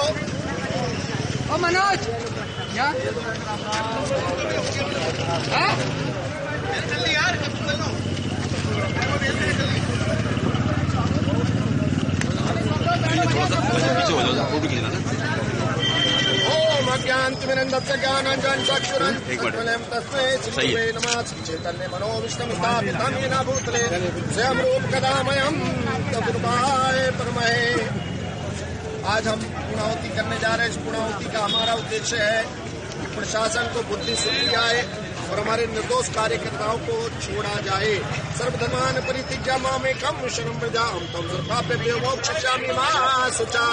ओ मनोज क्या जल्दी यार आज हम पूर्णाहुति करने जा रहे हैं। इस पूर्णाहुति का हमारा उद्देश्य है कि प्रशासन को बुद्धि शुद्धि आए और हमारे निर्दोष कार्यकर्ताओं को छोड़ा जाए। सर्वधर्मान् परित्यज्य मामेकं शरणं व्रजामि तं सर्वपापेभ्यो मोक्षयिष्यामि मा शुचा।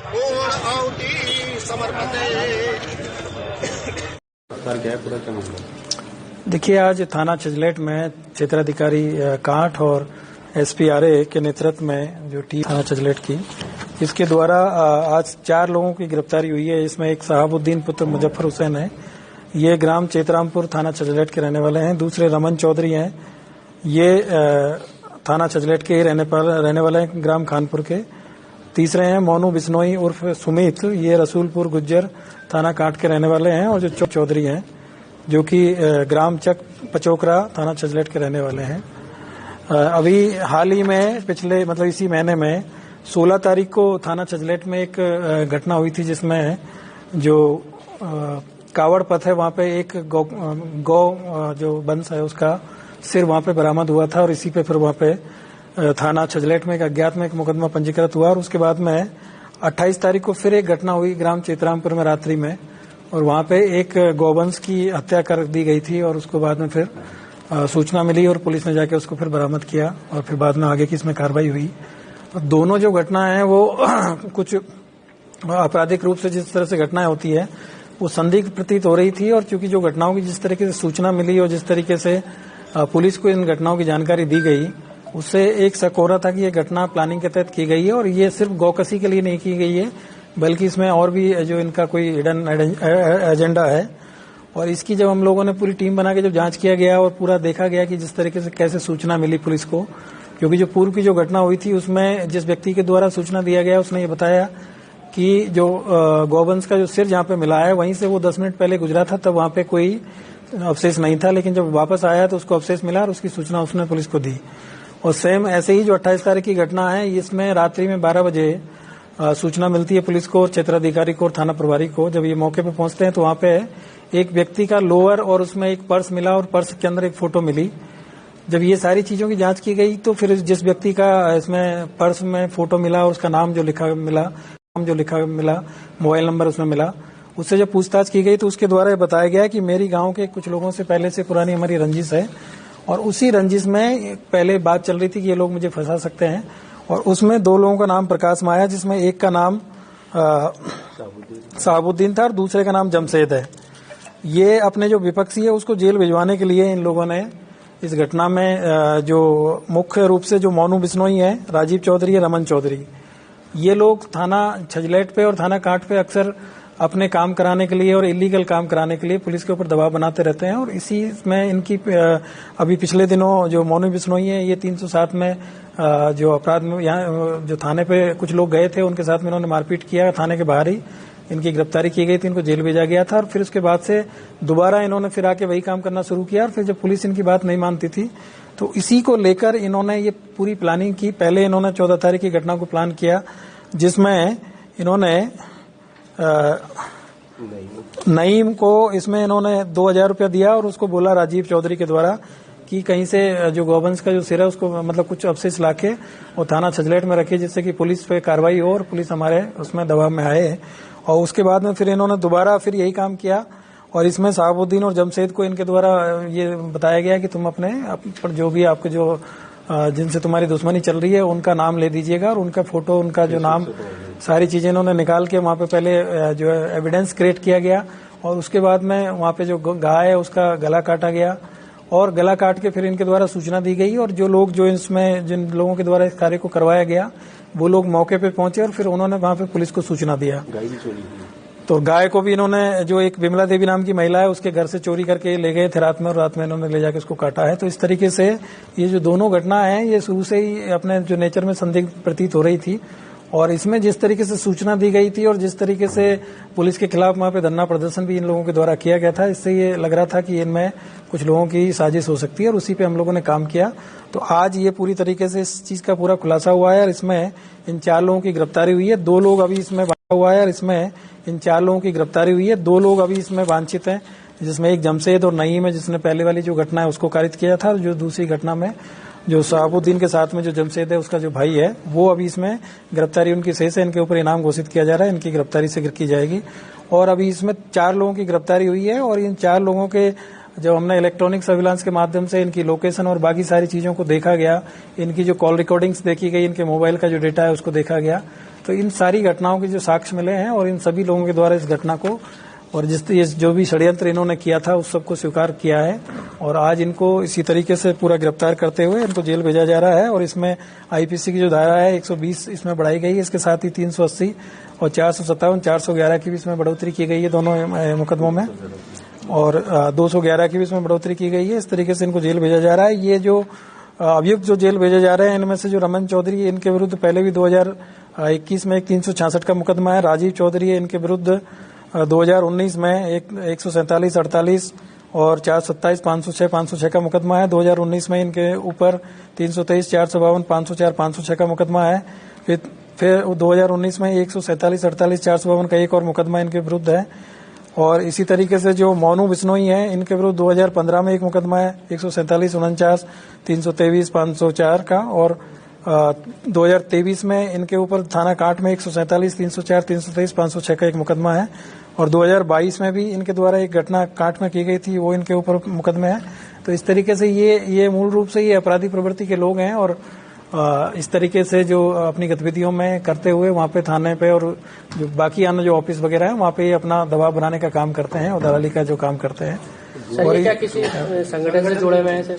पूर्णाहुति समर्पते। देखिए, आज थाना छजलेट में क्षेत्राधिकारी कांठ और एसपीआरए के नेतृत्व में जो टीम थाना छजलेट की, इसके द्वारा आज 4 लोगों की गिरफ्तारी हुई है। इसमें एक शहाबुद्दीन पुत्र मुजफ्फर हुसैन है, ये ग्राम चेतरामपुर थाना छजलेट के रहने वाले हैं। दूसरे रमन चौधरी हैं, ये थाना छजलेट के रहने वाले हैं, ग्राम खानपुर के। तीसरे हैं मोनू बिश्नोई उर्फ सुमित, ये रसूलपुर गुज्जर थाना कांठ के रहने वाले हैं। और जो चौधरी हैं जो कि ग्राम चक पचोकरा थाना छजलेट के रहने वाले हैं। अभी हाल ही में पिछले इसी महीने में 16 तारीख को थाना छजलेट में एक घटना हुई थी, जिसमें जो कावड़ पथ है वहां पे एक गौ जो वंश है उसका सिर वहां पे बरामद हुआ था। और इसी पे फिर वहां पे थाना छजलेट में एक अज्ञात में एक मुकदमा पंजीकृत हुआ। और उसके बाद में 28 तारीख को फिर एक घटना हुई ग्राम चेतरामपुर में रात्रि में, और वहां पे एक गौवंश की हत्या कर दी गई थी। और उसको बाद में फिर सूचना मिली और पुलिस ने जाके उसको फिर बरामद किया और फिर बाद में आगे की इसमें कार्रवाई हुई। तो दोनों जो घटनाएं हैं वो कुछ आपराधिक रूप से जिस तरह से घटनाएं होती है वो संदिग्ध प्रतीत हो रही थी। और चूंकि जो घटनाओं की जिस तरीके से सूचना मिली और जिस तरीके से पुलिस को इन घटनाओं की जानकारी दी गई, उससे एक शक हो रहा था कि ये घटना प्लानिंग के तहत की गई है। और ये सिर्फ गौकसी के लिए नहीं की गई है, बल्कि इसमें और भी जो इनका कोई हिडन एजेंडा है। और इसकी जब हम लोगों ने पूरी टीम बना के जब जांच किया गया और पूरा देखा गया कि जिस तरीके से कैसे सूचना मिली पुलिस को, क्योंकि जो पूर्व की जो घटना हुई थी उसमें जिस व्यक्ति के द्वारा सूचना दिया गया उसने ये बताया कि जो गौवंश का जो सिर जहां पे मिला है वहीं से वो 10 मिनट पहले गुजरा था, तब वहां पे कोई अवशेष नहीं था। लेकिन जब वापस आया तो उसको अवशेष मिला और उसकी सूचना उसने पुलिस को दी। और सेम ऐसे ही जो 28 तारीख की घटना है, इसमें रात्रि में 12 बजे सूचना मिलती है पुलिस को और क्षेत्राधिकारी को और थाना प्रभारी को। जब ये मौके पे पहुंचते हैं तो वहां पे एक व्यक्ति का लोअर और उसमें एक पर्स मिला और पर्स के अंदर एक फोटो मिली। जब ये सारी चीजों की जांच की गई तो फिर जिस व्यक्ति का इसमें पर्स में फोटो मिला और उसका नाम जो लिखा मिला, मोबाइल नंबर उसमें मिला, उससे जब पूछताछ की गई तो उसके द्वारा ये बताया गया कि मेरी गांव के कुछ लोगों से पहले से पुरानी हमारी रंजिश है और उसी रंजिश में पहले बात चल रही थी कि ये लोग मुझे फंसा सकते हैं। और उसमें 2 लोगों का नाम प्रकाश माया, जिसमें एक का नाम शहाबुद्दीन था और दूसरे का नाम जमशेद है। ये अपने जो विपक्षी है उसको जेल भिजवाने के लिए इन लोगों ने इस घटना में जो मुख्य रूप से जो मोनू बिश्नोई है, राजीव चौधरी है, रमन चौधरी, ये लोग थाना छजलेट पे और थाना कांठ पे अक्सर अपने काम कराने के लिए और इलीगल काम कराने के लिए पुलिस के ऊपर दबाव बनाते रहते हैं। और इसी में इनकी अभी पिछले दिनों जो मोनू बिश्नोई है, ये 307 में जो अपराध में यहाँ जो थाने पे कुछ लोग गए थे उनके साथ में इन्होंने मारपीट किया, थाने के बाहर ही इनकी गिरफ्तारी की गई थी, इनको जेल भेजा गया था। और फिर उसके बाद से दोबारा इन्होंने फिर आके वही काम करना शुरू किया। और फिर जब पुलिस इनकी बात नहीं मानती थी तो इसी को लेकर इन्होंने ये पूरी प्लानिंग की। पहले इन्होंने 14 तारीख की घटना को प्लान किया, जिसमें इन्होंने नईम को इसमें इन्होंने 2000 रुपया दिया और उसको बोला राजीव चौधरी के द्वारा कि कहीं से जो गौवंश का जो सिर है उसको कुछ अवशेष लाके और थाना छजलेट में रखे, जिससे कि पुलिस पे कार्रवाई हो और पुलिस हमारे उसमें दबाव में आए। और उसके बाद में फिर इन्होंने दोबारा फिर यही काम किया। और इसमें शहाबुद्दीन और जमशेद को इनके द्वारा ये बताया गया कि तुम अपने जो भी आपके जो जिनसे तुम्हारी दुश्मनी चल रही है उनका नाम ले दीजिएगा और उनका फोटो, उनका जो नाम, सारी चीजें इन्होंने निकाल के वहां पे पहले जो है एविडेंस क्रिएट किया गया। और उसके बाद में वहां पे जो गाय है उसका गला काटा गया और गला काट के फिर इनके द्वारा सूचना दी गई। और जो लोग जो इसमें जिन लोगों के द्वारा इस कार्य को करवाया गया वो लोग मौके पे पहुंचे और फिर उन्होंने वहां पे पुलिस को सूचना दिया। तो गाय को भी इन्होंने, जो एक विमला देवी नाम की महिला है, उसके घर से चोरी करके ले गए थे रात में और रात में इन्होंने ले जाकर उसको काटा है। तो इस तरीके से ये जो दोनों घटना है ये शुरू से ही अपने जो नेचर में संदिग्ध प्रतीत हो रही थी और इसमें जिस तरीके से सूचना दी गई थी और जिस तरीके से पुलिस के खिलाफ वहां पे धरना प्रदर्शन भी इन लोगों के द्वारा किया गया था, इससे ये लग रहा था कि इनमें कुछ लोगों की साजिश हो सकती है और उसी पे हम लोगों ने काम किया। तो आज ये पूरी तरीके से इस चीज का पूरा खुलासा हुआ है और इसमें इन 4 लोगों की गिरफ्तारी हुई है। 2 लोग अभी इसमें बांधा हुआ है और इसमें इन 4 लोगों की गिरफ्तारी हुई है। 2 लोग अभी इसमें वांछित हैं, जिसमें एक जमशेद और नईम है, जिसने पहले वाली जो घटना है उसको कारित किया था। जो दूसरी घटना में जो शहाबुद्दीन के साथ में जो जमशेद है उसका जो भाई है, वो अभी इसमें गिरफ्तारी उनकी शेष है। इनके ऊपर इनाम घोषित किया जा रहा है, इनकी गिरफ्तारी शीघ्र की जाएगी। और अभी इसमें 4 लोगों की गिरफ्तारी हुई है और इन 4 लोगों के जब हमने इलेक्ट्रॉनिक सर्विलांस के माध्यम से इनकी लोकेशन और बाकी सारी चीजों को देखा गया, इनकी जो कॉल रिकॉर्डिंग्स देखी गई, इनके मोबाइल का जो डेटा है उसको देखा गया, तो इन सारी घटनाओं के जो साक्ष्य मिले हैं और इन सभी लोगों के द्वारा इस घटना को और जो भी षड्यंत्र इन्होंने किया था उस सबको स्वीकार किया है। और आज इनको इसी तरीके से पूरा गिरफ्तार करते हुए इनको जेल भेजा जा रहा है। और इसमें आईपीसी की जो धारा है 120 इसमें बढ़ाई गई है। इसके साथ ही 380 और 457, 411 की भी इसमें बढ़ोतरी की गई है दोनों मुकदमों में, और 211 की भी इसमें बढ़ोतरी की गई है। इस तरीके से इनको जेल भेजा जा रहा है। ये जो अभियुक्त जो जेल भेजे जा रहे हैं, इनमें से जो रमन चौधरी, इनके विरुद्ध पहले भी 2021 में एक 366 का मुकदमा है। राजीव चौधरी है, इनके विरुद्ध 2019 में एक 147, 48 और 427, 506, 506 का मुकदमा है। 2019 में इनके ऊपर 323, 452, 504, 506 का मुकदमा है। फिर 2019 में 147, 48, 452 का एक और मुकदमा इनके विरुद्ध है। और इसी तरीके से जो मोनू बिश्नोई है, इनके विरुद्ध 2015 में एक मुकदमा है 147, 49, 323, 504 का। और 2023 में इनके ऊपर थाना कांट में 147, 304, 323, 506 का एक मुकदमा है। और 2022 में भी इनके द्वारा एक घटना कांट में की गई थी, वो इनके ऊपर मुकदमे है। तो इस तरीके से ये मूल रूप से ये अपराधी प्रवृत्ति के लोग हैं और इस तरीके से जो अपनी गतिविधियों में करते हुए वहाँ पे थाने पे और जो बाकी अन्य जो ऑफिस वगैरह है वहाँ पे अपना दबाव बनाने का काम करते हैं और दलाली का जो काम करते हैं। और क्या किसी संगठन से जुड़े हुए हैं सर?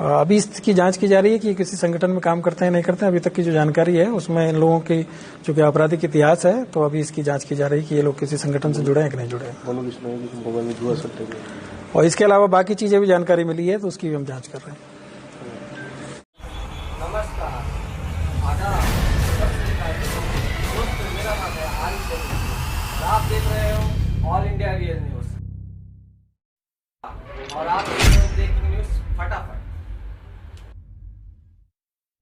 अभी इसकी जांच की जा रही है कि किसी संगठन में काम करते हैं नहीं करते हैं। अभी तक की जो जानकारी है उसमें इन लोगों की जो कि आपराधिक इतिहास है, तो अभी इसकी जांच की जा रही है कि ये लोग किसी संगठन से जुड़े हैं कि नहीं जुड़े हैं। और इसके अलावा बाकी चीजें भी जानकारी मिली है, तो उसकी भी हम जांच कर रहे हैं।